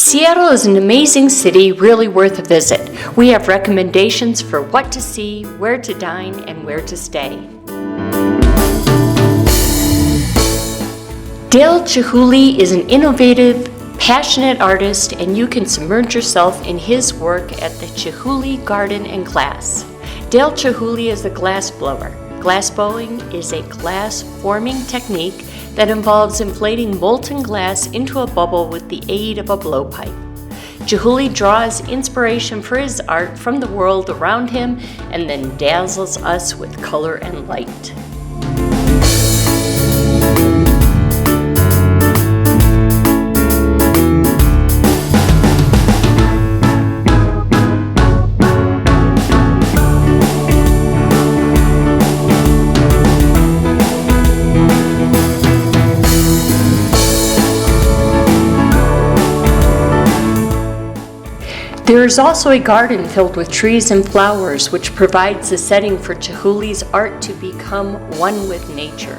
Seattle is an amazing city, really worth a visit. We have recommendations for what to see, where to dine, and where to stay. Dale Chihuly is an innovative, passionate artist, and you can submerge yourself in his work at the Chihuly Garden and Glass. Dale Chihuly is a glass blower. Glass blowing is a glass forming technique that involves inflating molten glass into a bubble with the aid of a blowpipe. Chihuly draws inspiration for his art from the world around him and then dazzles us with color and light. There is also a garden filled with trees and flowers, which provides the setting for Chihuly's art to become one with nature.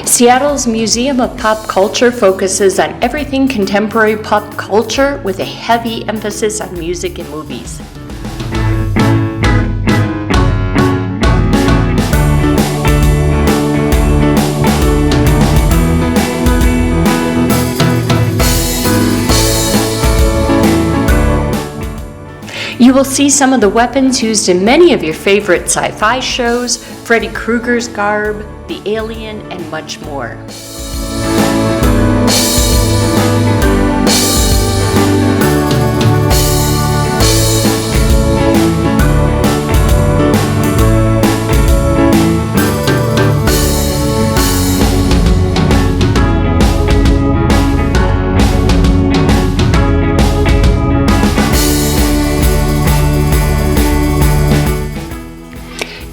Seattle's Museum of Pop Culture focuses on everything contemporary pop culture with a heavy emphasis on music and movies. You will see some of the weapons used in many of your favorite sci-fi shows, Freddy Krueger's garb, the alien, and much more.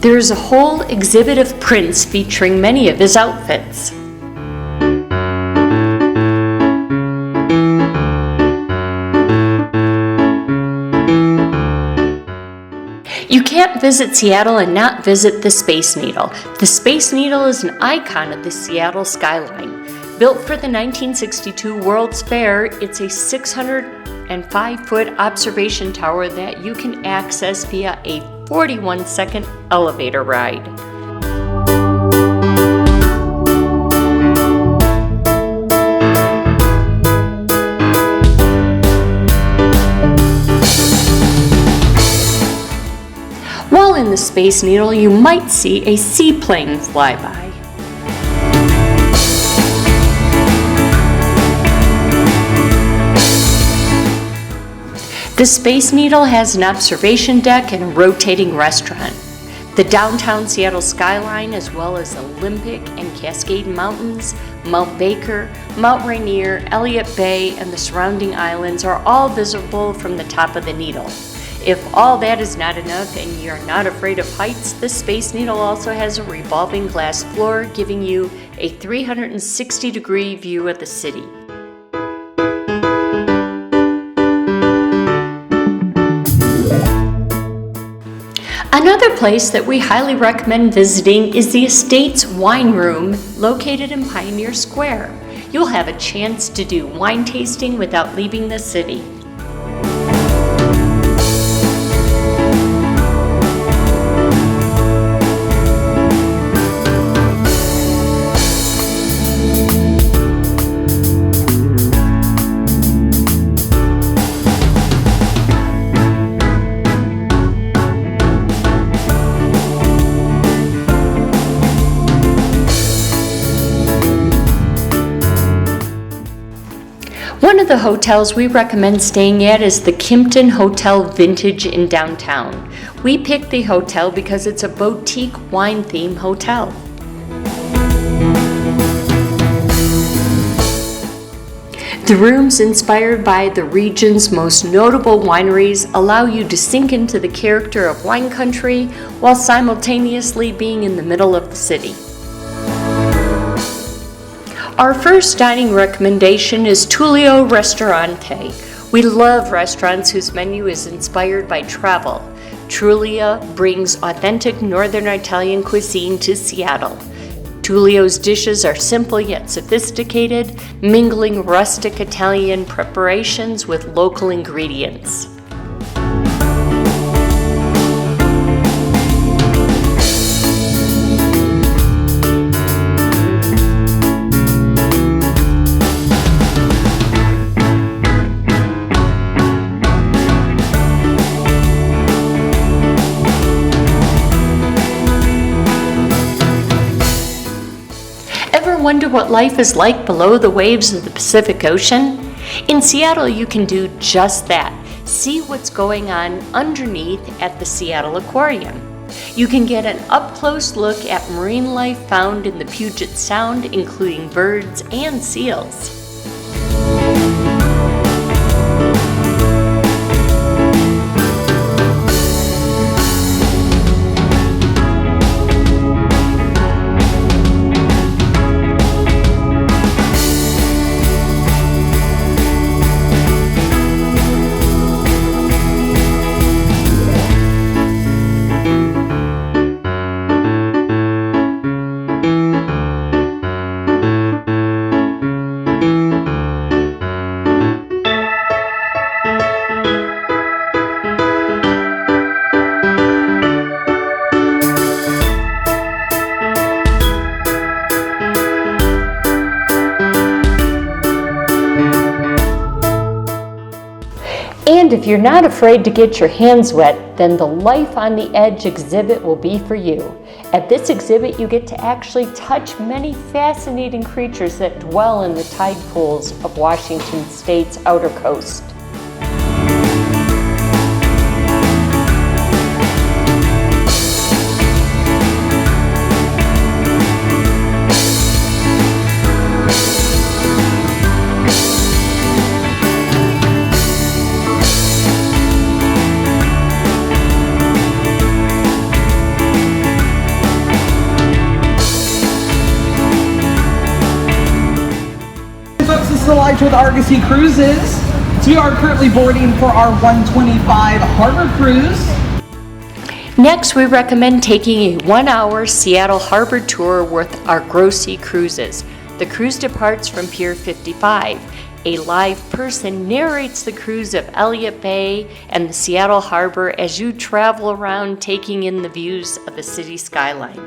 There is a whole exhibit of prints featuring many of his outfits. You can't visit Seattle and not visit the Space Needle. The Space Needle is an icon of the Seattle skyline. Built for the 1962 World's Fair, it's a 605-foot observation tower that you can access via a 41-second elevator ride. While in the Space Needle, you might see a seaplane fly by. The Space Needle has an observation deck and a rotating restaurant. The downtown Seattle skyline, as well as Olympic and Cascade Mountains, Mount Baker, Mount Rainier, Elliott Bay, and the surrounding islands are all visible from the top of the Needle. If all that is not enough and you're not afraid of heights, the Space Needle also has a revolving glass floor giving you a 360-degree view of the city. Another place that we highly recommend visiting is the Estates Wine Room, located in Pioneer Square. You'll have a chance to do wine tasting without leaving the city. One of the hotels we recommend staying at is the Kimpton Hotel Vintage in downtown. We picked the hotel because it's a boutique wine-themed hotel. The rooms inspired by the region's most notable wineries allow you to sink into the character of wine country while simultaneously being in the middle of the city. Our first dining recommendation is Tulio Ristorante. We love restaurants whose menu is inspired by travel. Tulio brings authentic Northern Italian cuisine to Seattle. Tulio's dishes are simple yet sophisticated, mingling rustic Italian preparations with local ingredients. Wonder what life is like below the waves of the Pacific Ocean? In Seattle, you can do just that. See what's going on underneath at the Seattle Aquarium. You can get an up-close look at marine life found in the Puget Sound, including birds and seals. And if you're not afraid to get your hands wet, then the Life on the Edge exhibit will be for you. At this exhibit, you get to actually touch many fascinating creatures that dwell in the tide pools of Washington State's outer coast. Live with Argosy Cruises. We are currently boarding for our 125 Harbor Cruise. Next, we recommend taking a 1-hour Seattle Harbor tour with our Argosy Cruises. The cruise departs from Pier 55. A live person narrates the cruise of Elliott Bay and the Seattle Harbor as you travel around taking in the views of the city skyline.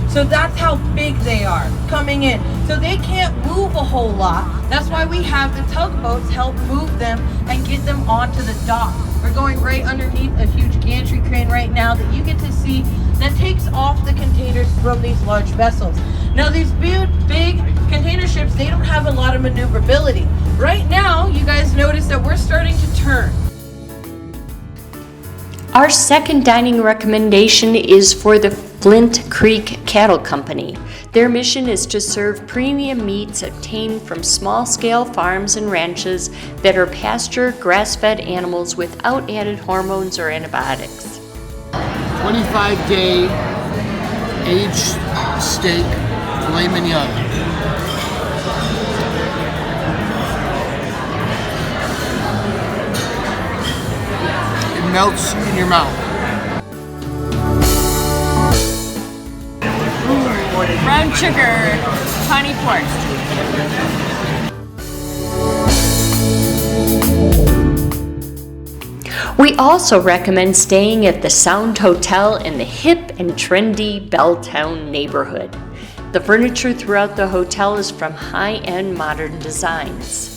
So that's how big they are coming in. So they can't move a whole lot. That's why we have the tugboats help move them and get them onto the dock. We're going right underneath a huge gantry crane right now that you get to see that takes off the containers from these large vessels. Now these big container ships, they don't have a lot of maneuverability. Right now, you guys notice that we're starting to turn. Our second dining recommendation is for the Flint Creek Cattle Company. Their mission is to serve premium meats obtained from small-scale farms and ranches that are pasture, grass-fed animals without added hormones or antibiotics. 25-day aged steak, filet mignon. It melts in your mouth. Brown sugar, honey pork. We also recommend staying at the Sound Hotel in the hip and trendy Belltown neighborhood. The furniture throughout the hotel is from high-end modern designs.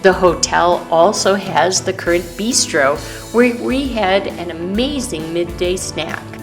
The hotel also has the current bistro where we had an amazing midday snack.